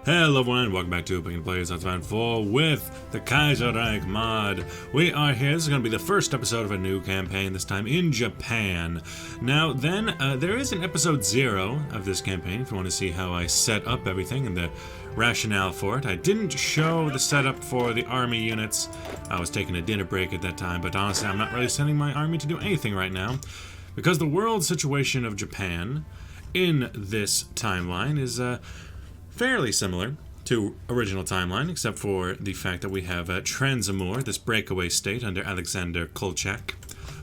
Hello everyone, welcome back to Picking Players Untitled 4 with the Kaiserreich mod. We are here, this is going to be the first episode of a new campaign, this time in Japan. Now then, there is an episode 0 of this campaign if you want to see how I set up everything and the rationale for it. I didn't show the setup for the army units. I was taking a dinner break at that time, but honestly I'm not really sending my army to do anything right now because the world situation of Japan in this timeline is fairly similar to original timeline, except for the fact that we have Transamur, this breakaway state under Alexander Kolchak,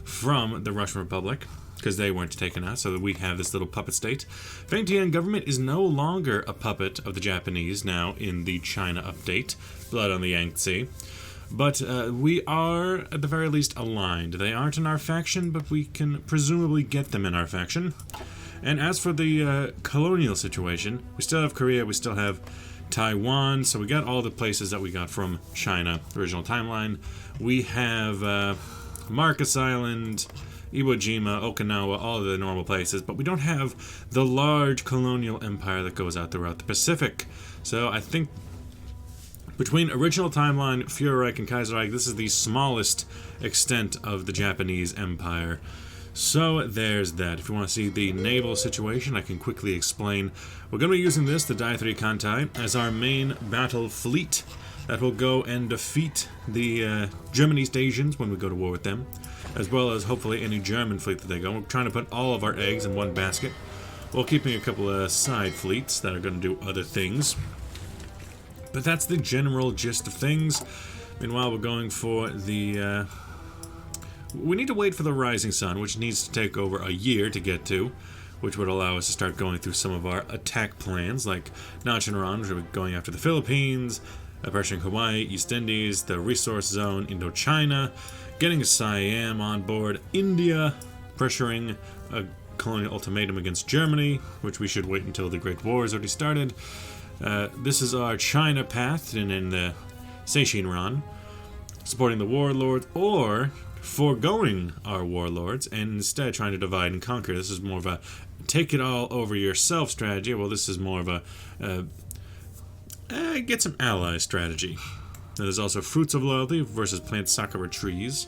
from the Russian Republic, because they weren't taken out, so that we have this little puppet state. Fengtian government is no longer a puppet of the Japanese now in the China update, Blood on the Yangtze. But we are, at the very least, aligned. They aren't in our faction, but we can presumably get them in our faction. And as for the colonial situation, we still have Korea, we still have Taiwan, so we got all the places that we got from China, original timeline. We have Marcus Island, Iwo Jima, Okinawa, all of the normal places, but we don't have the large colonial empire that goes out throughout the Pacific. So I think between original timeline, Führerreich, and Kaiserreich, this is the smallest extent of the Japanese empire. So there's that. If you want to see the naval situation, I can quickly explain. We're going to be using this, the Dai 3 Kantai, as our main battle fleet that will go and defeat the German East Asians when we go to war with them, as well as hopefully any German fleet that they go. We're trying to put all of our eggs in one basket, while keeping a couple of side fleets that are going to do other things. But that's the general gist of things. Meanwhile, we're going for the we need to wait for the rising sun, which needs to take over a year to get to, which would allow us to start going through some of our attack plans, like Nanjing, which are going after the Philippines, pressuring Hawaii, East Indies, the resource zone, Indochina, getting Siam on board, India, pressuring a colonial ultimatum against Germany, which we should wait until the Great War has already started. This is our China path in the Seishinran, supporting the warlords, or foregoing our warlords and instead trying to divide and conquer. This is more of a take it all over yourself strategy. Well, this is more of a get some allies strategy. Now, there's also fruits of loyalty versus plant sakura trees,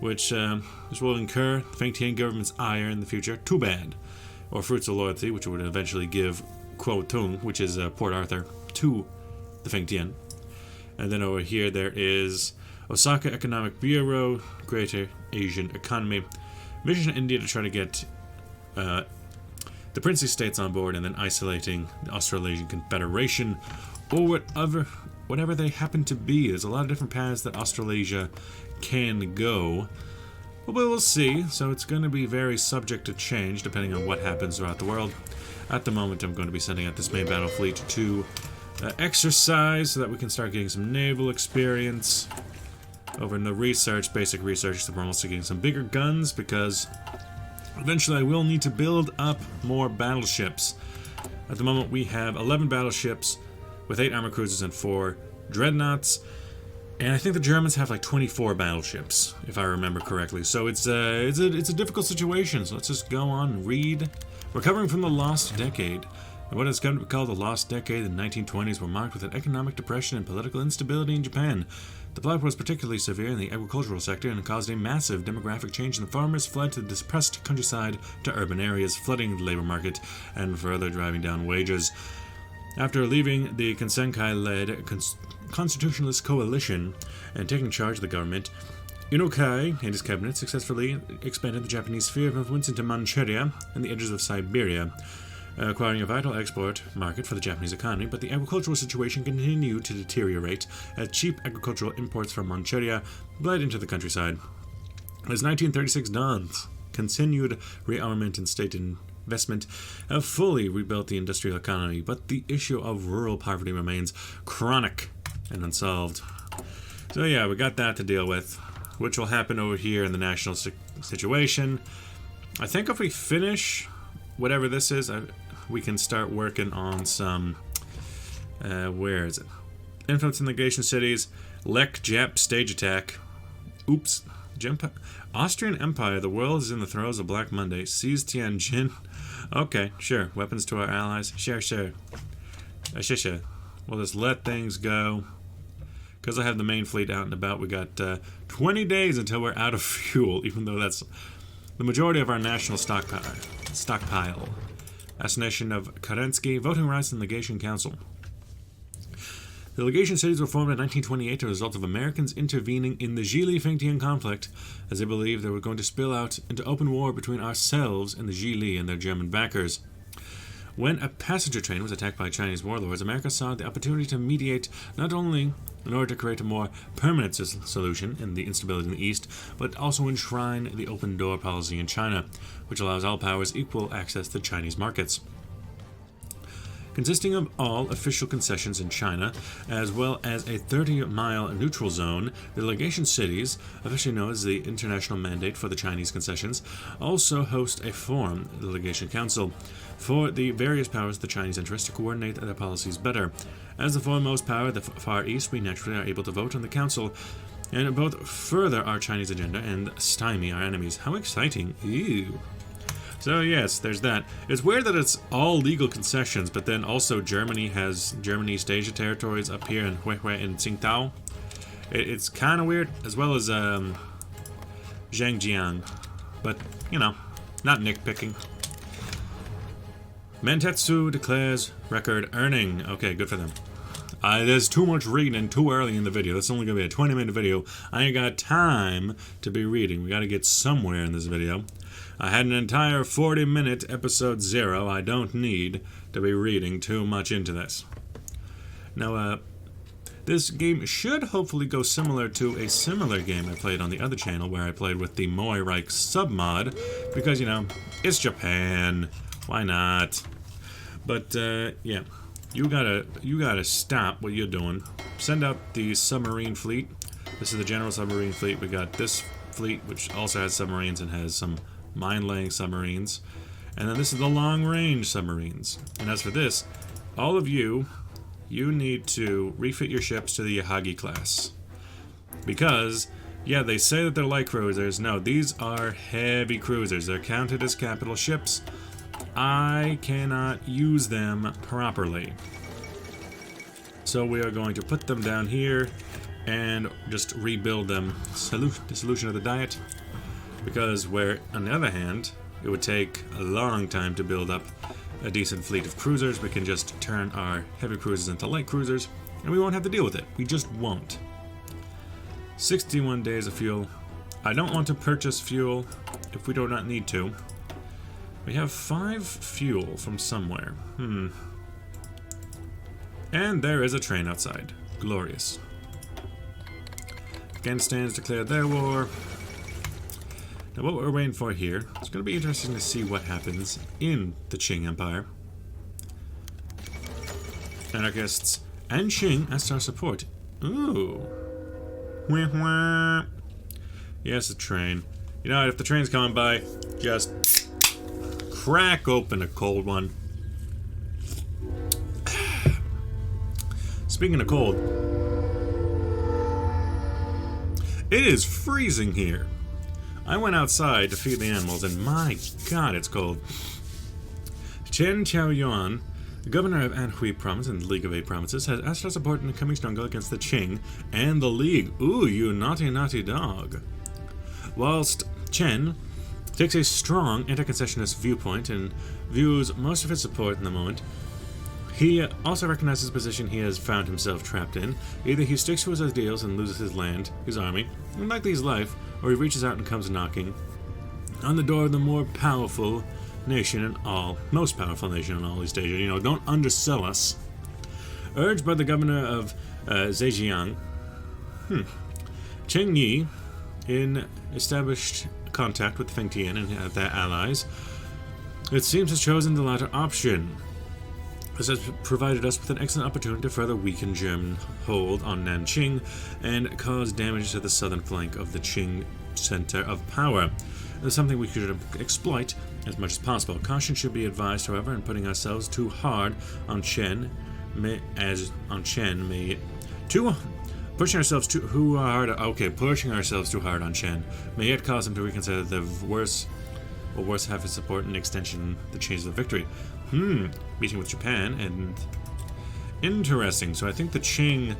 which will incur Fengtian government's ire in the future. Too bad. Or fruits of loyalty, which would eventually give Kuo Tung, which is Port Arthur, to the Fengtian. And then over here there is Osaka Economic Bureau, Greater Asian Economy. Mission in India to try to get the princely states on board and then isolating the Australasian Confederation or whatever they happen to be. There's a lot of different paths that Australasia can go. But we'll see, so it's going to be very subject to change depending on what happens throughout the world. At the moment, I'm going to be sending out this main battle fleet to exercise so that we can start getting some naval experience. Over in the research, basic research, so we're also getting some bigger guns because eventually I will need to build up more battleships. At the moment we have 11 battleships with 8 armor cruisers and 4 dreadnoughts, and I think the Germans have like 24 battleships, if I remember correctly. So it's a difficult situation, so let's just go on and read. Recovering from the lost decade. What has come to be called the lost decade in the 1920s were marked with an economic depression and political instability in Japan. The blight was particularly severe in the agricultural sector and caused a massive demographic change, and the farmers fled to the depressed countryside to urban areas, flooding the labor market and further driving down wages. After leaving the Kansenkai-led constitutionalist coalition and taking charge of the government, Inokai and his cabinet successfully expanded the Japanese sphere of influence into Manchuria and the edges of Siberia, acquiring a vital export market for the Japanese economy, but the agricultural situation continued to deteriorate as cheap agricultural imports from Manchuria bled into the countryside. As 1936 dawns, continued rearmament and state investment have fully rebuilt the industrial economy, but the issue of rural poverty remains chronic and unsolved. So yeah, we got that to deal with, which will happen over here in the national situation. I think if we finish whatever this is, we can start working on some, where is it? Influence in the Galatian cities, Lech Jap stage attack. Oops. Austrian Empire, the world is in the throes of Black Monday. Seize Tianjin. Okay, sure. Weapons to our allies. Sure. Sure. we'll just let things go. Because I have the main fleet out and about, we got 20 days until we're out of fuel, even though that's the majority of our national stockpile. Assassination of Kerensky, voting rights and legation council. The legation cities were formed in 1928 as a result of Americans intervening in the Gili-Fengtian conflict, as they believed they were going to spill out into open war between ourselves and the Gili and their German backers. When a passenger train was attacked by Chinese warlords, America saw the opportunity to mediate not only in order to create a more permanent solution in the instability in the East, but also enshrine the open door policy in China, which allows all powers equal access to Chinese markets. Consisting of all official concessions in China, as well as a 30-mile neutral zone, the legation cities, officially known as the International Mandate for the Chinese Concessions, also host a forum, the Legation Council, for the various powers of the Chinese interest to coordinate their policies better. As the foremost power, the Far East, we naturally are able to vote on the Council, and both further our Chinese agenda and stymie our enemies. How exciting! Ew. So yes, there's that. It's weird that it's all legal concessions, but then also Germany has East Asia territories up here in Huehue and Tsingtao. It's kind of weird, as well as Zhangjiang. But, you know, not nitpicking. Mentetsu declares record earning. Okay, good for them. There's too much reading too early in the video. That's only going to be a 20-minute video. I ain't got time to be reading. We got to get somewhere in this video. I had an entire 40-minute episode 0. I don't need to be reading too much into this. Now, this game should hopefully go similar to a similar game I played on the other channel where I played with the Moirike submod, because, you know, it's Japan. Why not? But, yeah. You gotta stop what you're doing. Send out the Submarine Fleet. This is the General Submarine Fleet. We got this fleet, which also has submarines and has some mine-laying submarines. And then this is the long-range submarines. And as for this, all of you need to refit your ships to the Yahagi class. Because, yeah, they say that they're light cruisers. No, these are heavy cruisers. They're counted as capital ships. I cannot use them properly. So we are going to put them down here and just rebuild them. Dissolution of the diet. Because where, on the other hand, it would take a long time to build up a decent fleet of cruisers, we can just turn our heavy cruisers into light cruisers, and we won't have to deal with it. We just won't. 61 days of fuel. I don't want to purchase fuel if we do not need to. We have 5 fuel from somewhere. And there is a train outside. Glorious. Afghanistan has declared their war. Now what we're waiting for here, it's going to be interesting to see what happens in the Qing Empire. Anarchists and Qing asked our support. Ooh. Wah, wah. Yes, a train. You know what, if the train's coming by, just crack open a cold one. Speaking of cold, it is freezing here. I went outside to feed the animals, and my god, it's cold. Chen Qiaoyuan, the governor of Anhui Province and the League of Eight Provinces, has asked our support in the coming struggle against the Qing and the League. Ooh, you naughty, naughty dog. Whilst Chen takes a strong anti-concessionist viewpoint and views most of his support in the moment, he also recognizes the position he has found himself trapped in. Either he sticks to his ideals and loses his land, his army, and likely his life, or he reaches out and comes knocking on the door of the more powerful nation in all, most powerful nation in all East Asia. You know, don't undersell us. Urged by the governor of Zhejiang, Cheng Yi, in established contact with Fengtian and their allies, it seems has chosen the latter option. This has provided us with an excellent opportunity to further weaken German hold on Nanjing and cause damage to the southern flank of the Qing center of power. This is something we should exploit as much as possible. Caution should be advised, however, in putting ourselves too hard on Pushing ourselves too hard on Chen may yet cause him to reconsider the worse half his support and extension the chances of victory. Meeting with Japan, and Interesting. So I think the Qing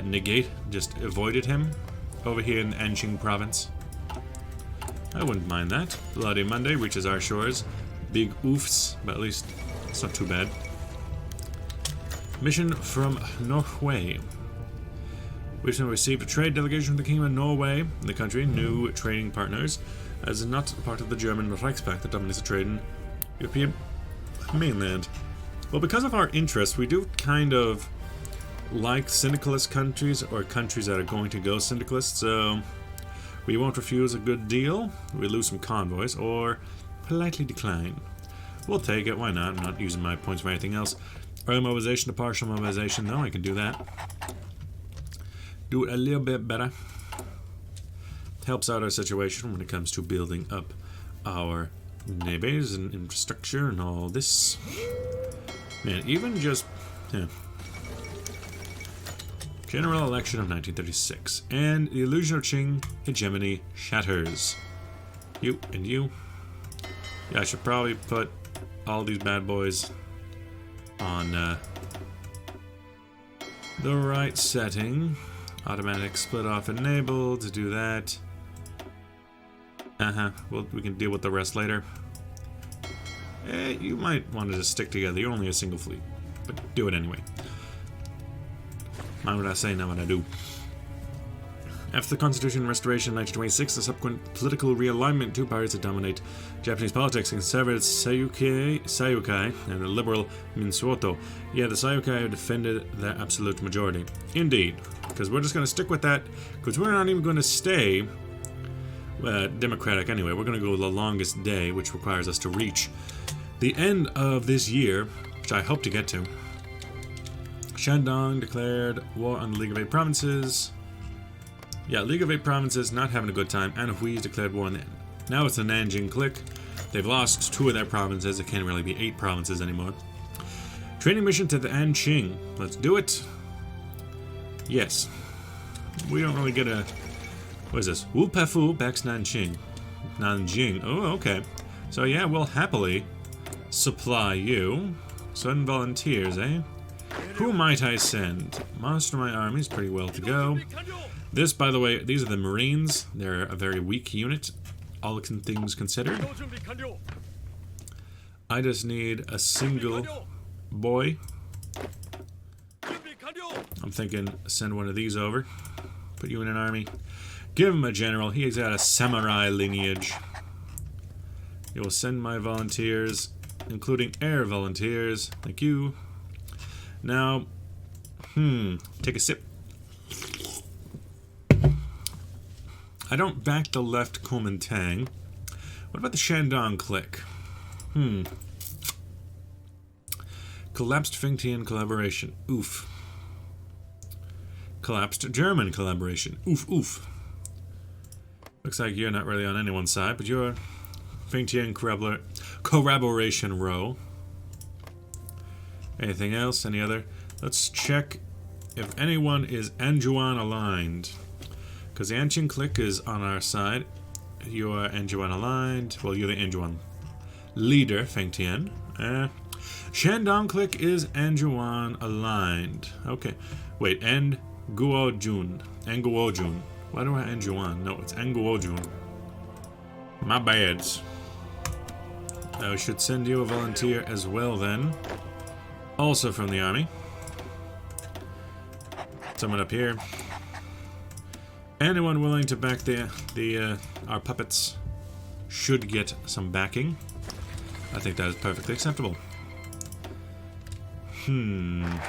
negate just avoided him over here in the Nanjing province. I wouldn't mind that. Bloody Monday reaches our shores. Big oofs, but at least it's not too bad. Mission from Norway. We recently received a trade delegation from the Kingdom of Norway in the country, new trading partners, as not part of the German Reichspakt that dominates the trade in European mainland. Well, because of our interest, we do kind of like syndicalist countries, or countries that are going to go syndicalist, so we won't refuse a good deal. We lose some convoys, or politely decline. We'll take it, why not? I'm not using my points for anything else. Early mobilization to partial mobilization, no, I can do that. Do it a little bit better. Helps out our situation when it comes to building up our navies and infrastructure and all this. Man, even just... yeah. General election of 1936. And the illusion of Qing hegemony shatters. You and you. Yeah, I should probably put all these bad boys on the right setting. Automatic split off enabled to do that. Well, we can deal with the rest later. You might want to just stick together. You're only a single fleet, but do it anyway. Mind what I say, not what I do. After the Constitution Restoration in 1926, the subsequent political realignment, two parties that dominate Japanese politics, conservative Sayukai and the liberal Minsuoto. Yeah, the Sayukai have defended their absolute majority. Indeed, because we're just going to stick with that, because we're not even going to stay democratic anyway. We're going to go the longest day, which requires us to reach the end of this year, which I hope to get to. Shandong declared war on the League of Eight Provinces. Yeah, League of Eight Provinces not having a good time, and Hui's declared war on them. Now it's the Nanjing clique. They've lost 2 of their provinces. It can't really be 8 provinces anymore. Training mission to the Nanjing. Let's do it. Yes. We don't really get a... what is this? Wu Pafu backs Nanjing. Nanjing. Oh, okay. So yeah, we'll happily supply you. Send volunteers, eh? Who might I send? Monster my army is pretty well to go. This, by the way, these are the Marines. They're a very weak unit, all things considered. I just need a single boy. I'm thinking send one of these over. Put you in an army. Give him a general. He's got a samurai lineage. You will send my volunteers, including air volunteers. Thank you. Now, take a sip. I don't back the left Kuomintang. What about the Shandong clique? Collapsed Fingtian collaboration. Oof. Collapsed German collaboration. Oof, oof. Looks like you're not really on anyone's side, but you're Fingtian corroboration row. Anything else? Any other? Let's check if anyone is Anjuan aligned. Because the Anjing clique is on our side. You are Anjuan aligned. Well, you're the Anjuan leader, Feng Tian. Shandong clique is Anjuan aligned. Okay. Wait, Nguo-jun. Nguo-jun. Why do I Anjuan? No, it's Nguo-jun. My bads. I should send you a volunteer as well then. Also from the army. Someone up here. Anyone willing to back our puppets should get some backing. I think that is perfectly acceptable. Now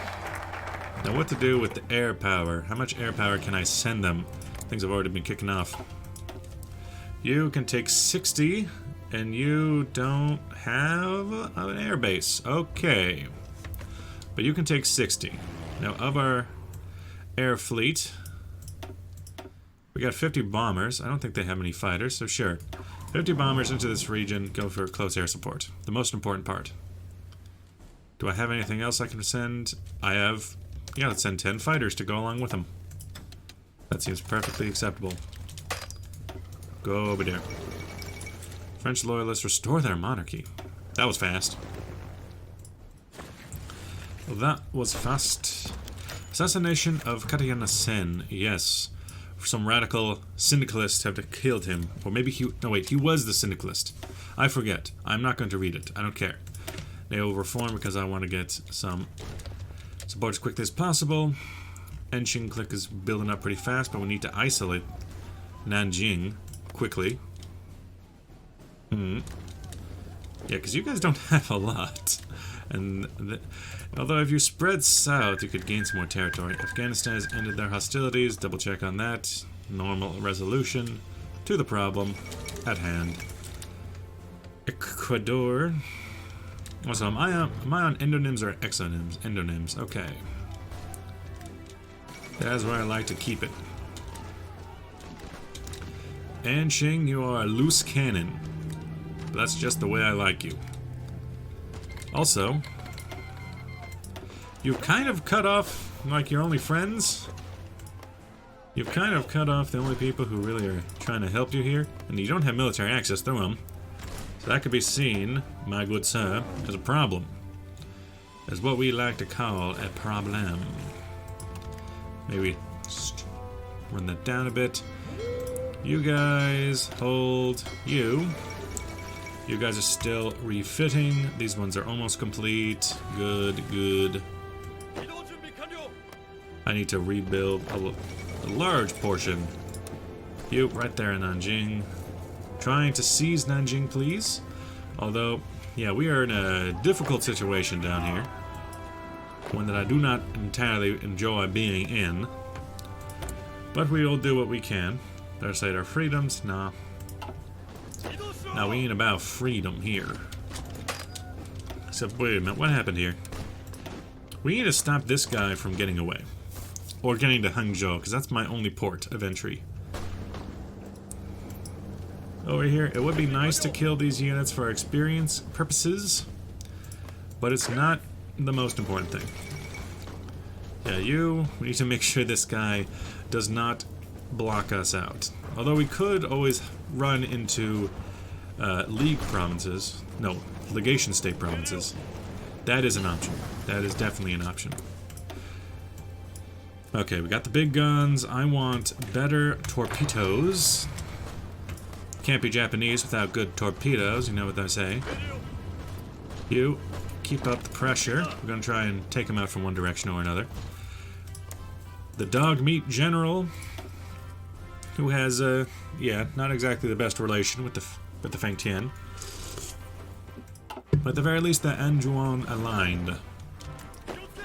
what to do with the air power? How much air power can I send them? Things have already been kicking off. You can take 60, and you don't have an air base. Okay. But you can take 60. Now, of our air fleet, we got 50 bombers. I don't think they have any fighters, so sure. 50 bombers into this region, go for close air support. The most important part. Do I have anything else I can send? I have... yeah, let's send 10 fighters to go along with them. That seems perfectly acceptable. Go over there. French loyalists restore their monarchy. That was fast. Well, that was fast. Assassination of Katyana Sen. Yes. Some radical syndicalists have killed him. Or maybe he... No, wait. He was the syndicalist. I forget. I'm not going to read it. I don't care. They will reform because I want to get some support as quickly as possible. Nanjing click is building up pretty fast, but we need to isolate Nanjing quickly. Yeah, because you guys don't have a lot. And although if you spread south, you could gain some more territory. Afghanistan has ended their hostilities. Double check on that. Normal resolution to the problem at hand. Ecuador. Also, am I on endonyms or exonyms? Endonyms. Okay. That's where I like to keep it. Nanjing, you are a loose cannon. That's just the way I like you. Also, you've kind of cut off, like, your only friends. You've kind of cut off the only people who really are trying to help you here. And you don't have military access through them. So that could be seen, my good sir, as a problem. As what we like to call a problem. Maybe just run that down a bit. You guys hold you. You guys are still refitting. These ones are almost complete. Good, good. I need to rebuild a large portion. You, right there in Nanjing. Trying to seize Nanjing, please. Although, yeah, we are in a difficult situation down here. One that I do not entirely enjoy being in. But we will do what we can. Dare say our freedoms? Nah. Now, we ain't about freedom here. Except, wait a minute, what happened here? We need to stop this guy from getting away. Or getting to Hangzhou, because that's my only port of entry. Over here, it would be nice to kill these units for experience purposes, but it's not the most important thing. Yeah, we need to make sure this guy does not block us out. Although we could always run into League provinces. No, Legation State provinces. That is an option. That is definitely an option. Okay, we got the big guns. I want better torpedoes. Can't be Japanese without good torpedoes, you know what I say. You, keep up the pressure. We're going to try and take them out from one direction or another. The dog meat general, who has, yeah, not exactly the best relation with the Feng Tian. But at the very least, the Anjuan aligned.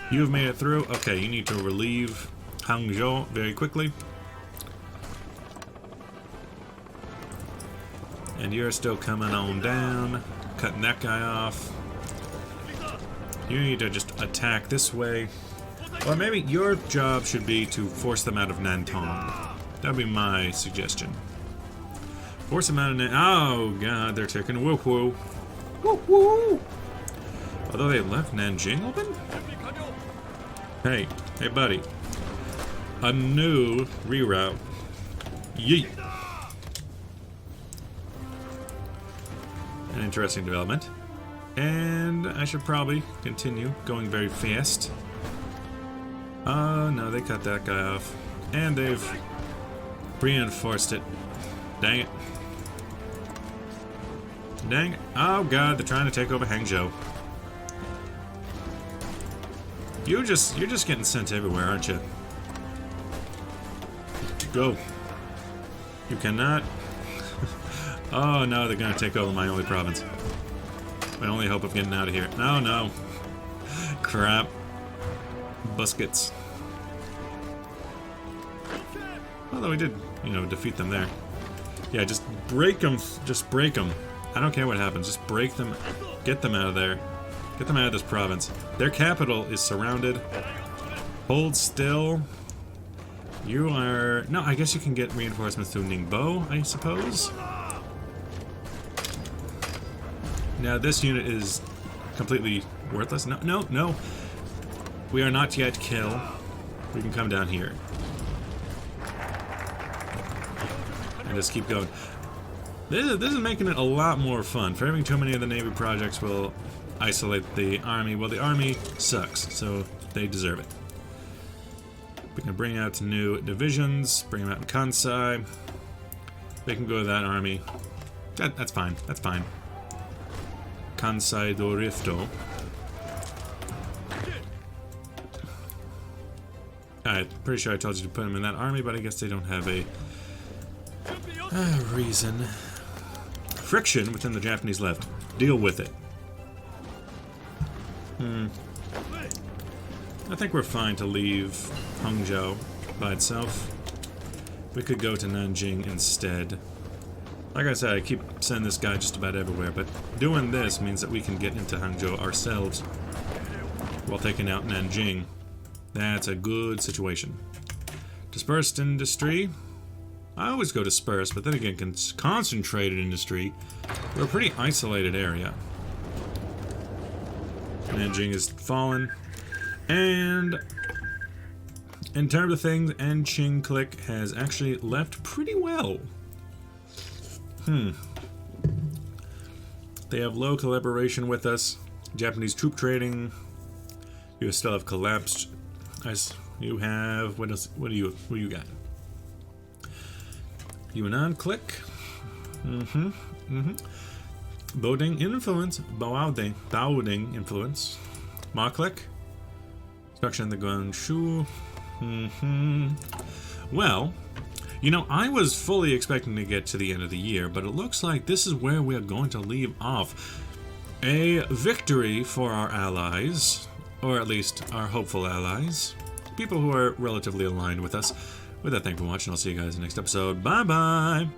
You've made it through. Okay, you need to relieve Hangzhou very quickly. And you're still coming on down, cutting that guy off. You need to just attack this way. Or maybe your job should be to force them out of Nantong. That would be my suggestion. Force them out of Nantong. Oh, God, they're taking woo woo. Woo woo! Although they left Nanjing open? Hey, buddy. A new reroute. Yeet. An interesting development. And I should probably continue going very fast. Oh, no, they cut that guy off. And they've reinforced it. Dang it. Dang it. Oh, God, they're trying to take over Hangzhou. You're just getting sent everywhere, aren't you? Go. You cannot. Oh, no, they're going to take over my only province. My only hope of getting out of here. No, no. Crap. Buskets. Although we did, you know, defeat them there. Yeah, just break them. Just break them. I don't care what happens. Just break them. Get them out of there. Get them out of this province. Their capital is surrounded. Hold still. You are... No, I guess you can get reinforcements through Ningbo, I suppose. Now, this unit is completely worthless. No, no, no. We are not yet kill. We can come down here. And just keep going. This is making it a lot more fun. For having too many of the Navy projects will isolate the army. Well, the army sucks, so they deserve it. We can bring out new divisions, bring them out in Kansai. They can go to that army. That's fine, that's fine. Kansai do Rifto. I'm pretty sure I told you to put them in that army, but I guess they don't have a reason. Friction within the Japanese left. Deal with it. I think we're fine to leave Hangzhou by itself. We could go to Nanjing instead. Like I said, I keep sending this guy just about everywhere, but doing this means that we can get into Hangzhou ourselves while taking out Nanjing. That's a good situation. Dispersed industry. I always go dispersed, but then again, concentrated industry. We're a pretty isolated area. Nanjing is fallen. And in terms of things, Nanjing Click has actually left pretty well. They have low collaboration with us. Japanese troop trading. You still have collapsed. As you have, what else? What do you got? Yunnan Click. Baoding influence. Baoding influence. Ma Click. Structure in the Guangzhou. Well, you know, I was fully expecting to get to the end of the year, but it looks like this is where we are going to leave off. A victory for our allies, or at least our hopeful allies. People who are relatively aligned with us. With that, thank you for watching. I'll see you guys in the next episode. Bye-bye!